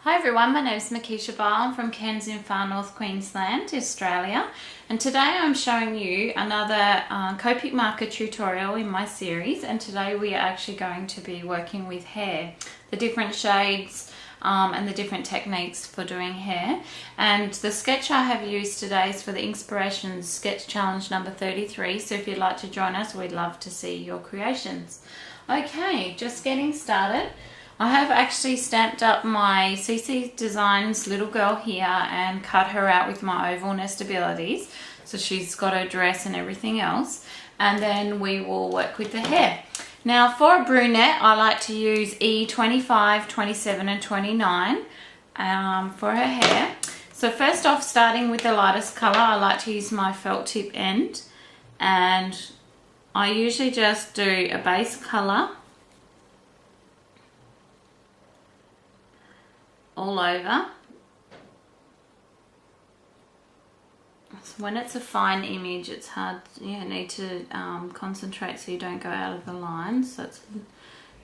Hi everyone, my name is Makisha Ball. I'm from Cairns in far north Queensland, Australia, and today I'm showing you another Copic marker tutorial in my series. And today we are actually going to be working with hair, the different shades and the different techniques for doing hair. And the sketch I have used today is for the Inspirations Sketch Challenge number 33, so if you'd like to join us, we'd love to see your creations. Okay, just getting started. I have actually stamped up my CC Designs little girl here and cut her out with my oval nestabilities. So she's got her dress and everything else. And then we will work with the hair. Now for a brunette, I like to use E25, 27 and 29 for her hair. So first off, starting with the lightest colour, I like to use my felt tip end. And I usually just do a base colour all over. So when it's a fine image, it's hard, you need to concentrate so you don't go out of the lines, so it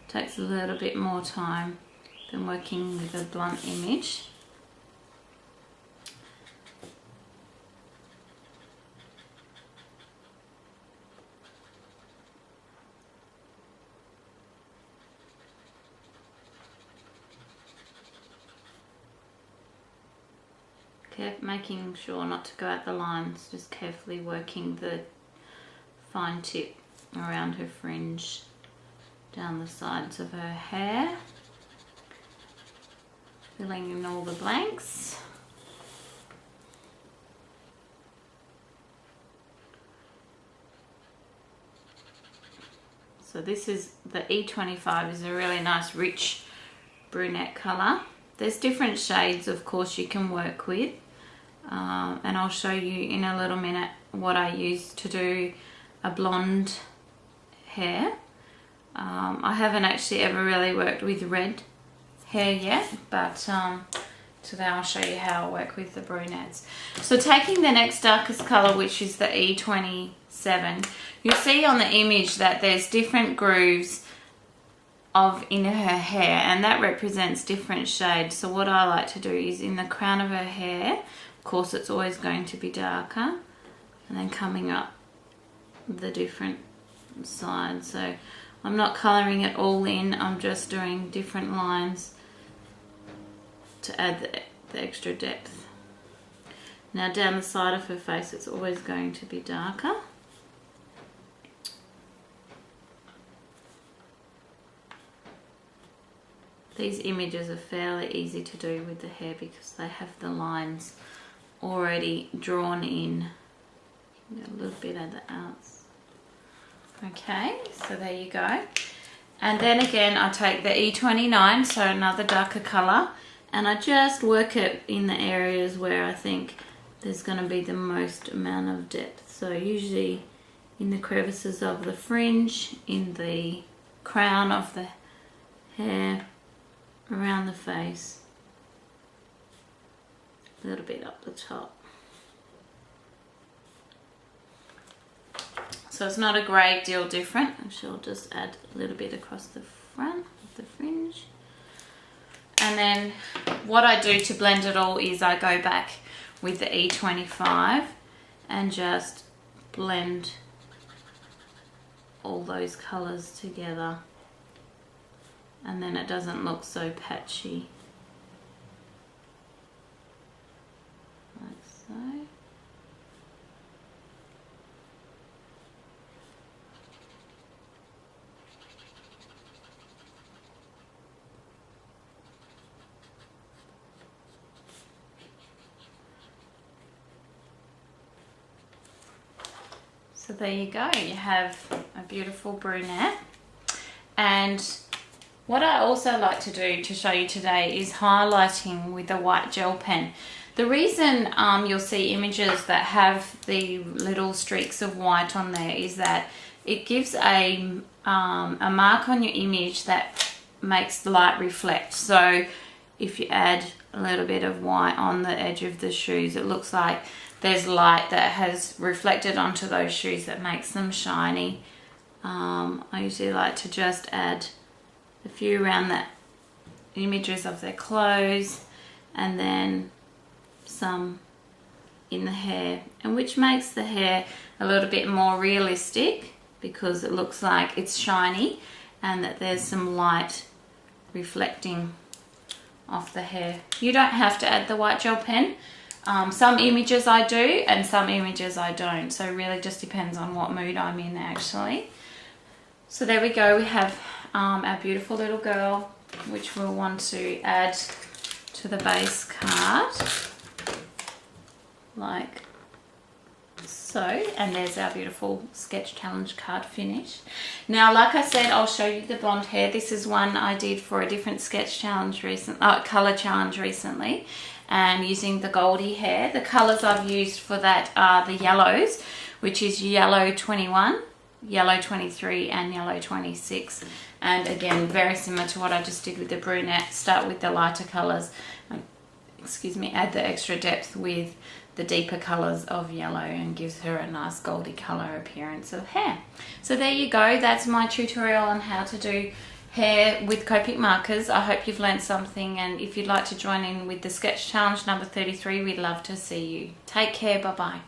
takes a little bit more time than working with a blunt image. Making sure not to go out the lines, just carefully working the fine tip around her fringe, down the sides of her hair, filling in all the blanks. So this is the E25, is a really nice rich brunette colour. There's different shades, of course, you can work with. And I'll show you in a little minute what I use to do a blonde hair. I haven't actually ever really worked with red hair yet, but today I'll show you how I work with the brunettes. So taking the next darkest colour, which is the E27, you'll see on the image that there's different grooves in her hair, and that represents different shades. So what I like to do is in the crown of her hair, of course it's always going to be darker, and then coming up the different sides. So I'm not colouring it all in, I'm just doing different lines to add the extra depth. Now down the side of her face it's always going to be darker. These images are fairly easy to do with the hair because they have the lines already drawn in. A little bit at the outs. Okay, so there you go. And then again I take the E29, so another darker colour, and I just work it in the areas where I think there's going to be the most amount of depth. So usually in the crevices of the fringe, in the crown of the hair, around the face, a little bit up the top. So it's not a great deal different. Actually, I'll just add a little bit across the front of the fringe. And then what I do to blend it all is I go back with the E25 and just blend all those colours together. And then it doesn't look so patchy, like so. So there you go, you have a beautiful brunette. And what I also like to do to show you today is highlighting with a white gel pen. The reason you'll see images that have the little streaks of white on there is that it gives a mark on your image that makes the light reflect. So if you add a little bit of white on the edge of the shoes, it looks like there's light that has reflected onto those shoes that makes them shiny. I usually like to just add a few around the images of their clothes, and then some in the hair, and which makes the hair a little bit more realistic because it looks like it's shiny and that there's some light reflecting off the hair. You don't have to add the white gel pen. Some images I do and some images I don't, so it really just depends on what mood I'm in actually. So there we go, we have our beautiful little girl, which we'll want to add to the base card like so, and there's our beautiful sketch challenge card finish. Now, like I said, I'll show you the blonde hair. This is one I did for a different sketch challenge color challenge recently, and using the Goldie hair. The colors I've used for that are the yellows, which is yellow 21, yellow 23 and yellow 26. And again, very similar to what I just did with the brunette. Start with the lighter colors, add the extra depth with the deeper colors of yellow, and gives her a nice goldy color appearance of hair. So there you go, that's my tutorial on how to do hair with Copic markers. I hope you've learned something, and if you'd like to join in with the sketch challenge number 33, we'd love to see you. Take care, bye bye.